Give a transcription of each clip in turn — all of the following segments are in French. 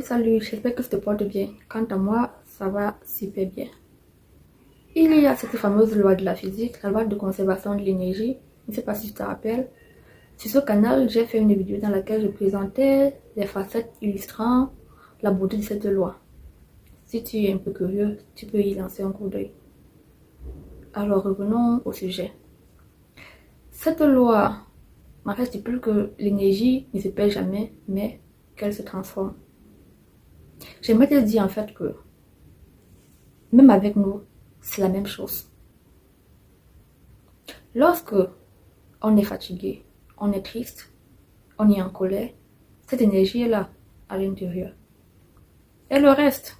Salut, j'espère que tu te portes bien. Quant à moi, ça va super bien. Il y a cette fameuse loi de la physique, la loi de conservation de l'énergie. Je ne sais pas si tu te rappelles. Sur ce canal, j'ai fait une vidéo dans laquelle je présentais les facettes illustrant la beauté de cette loi. Si tu es un peu curieux, tu peux y lancer un coup d'œil. Alors revenons au sujet. Cette loi, en fait, stipule que l'énergie ne se perd jamais, mais qu'elle se transforme. J'aimerais te dire en fait que même avec nous, c'est la même chose. Lorsque on est fatigué, on est triste, on est en colère, cette énergie est là, à l'intérieur. Elle reste,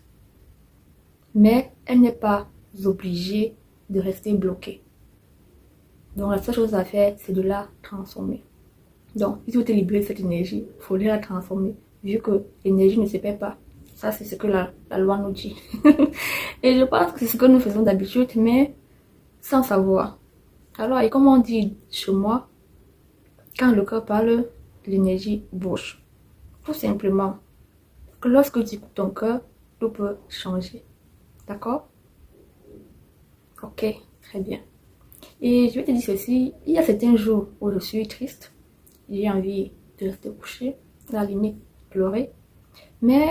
mais elle n'est pas obligée de rester bloquée. Donc la seule chose à faire, c'est de la transformer. Donc, si tu veux te libérer de cette énergie, il faut la transformer, vu que l'énergie ne se perd pas. Ça, c'est ce que la loi nous dit. Et je pense que c'est ce que nous faisons d'habitude, mais sans savoir. Alors, et comme on dit chez moi, quand le cœur parle, l'énergie bouge. Tout simplement, que lorsque tu écoutes ton cœur, tout peut changer. D'accord? Ok, très bien. Et je vais te dire ceci, il y a certains jours où je suis triste, j'ai envie de rester couché, à la limite pleurer, mais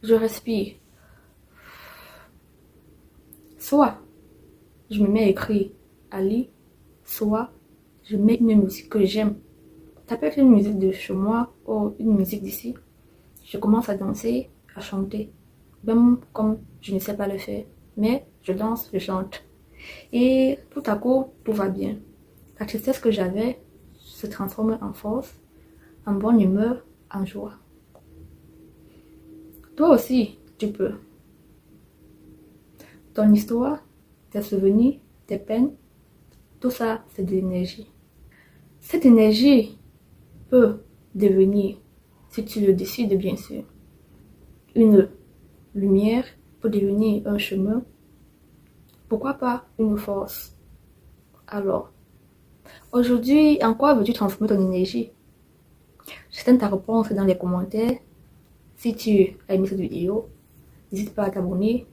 je respire. Soit je me mets à écrire, à lire, soit je mets une musique que j'aime. Ça peut être une musique de chez moi ou une musique d'ici. Je commence à danser, à chanter, même comme je ne sais pas le faire, mais je danse, je chante. Et tout à coup, tout va bien. La tristesse que j'avais se transforme en force, en bonne humeur, en joie. Toi aussi, tu peux. Ton histoire, tes souvenirs, tes peines, tout ça, c'est de l'énergie. Cette énergie peut devenir, si tu le décides bien sûr, une lumière, peut devenir un chemin, pourquoi pas une force. Alors, aujourd'hui, en quoi veux-tu transformer ton énergie? J'attends ta réponse dans les commentaires. Si tu as aimé cette vidéo, n'hésite pas à t'abonner,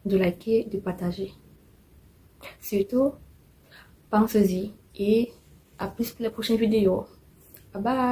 de liker, de partager. Surtout, pense-y et à plus pour les prochaines vidéos. Bye bye!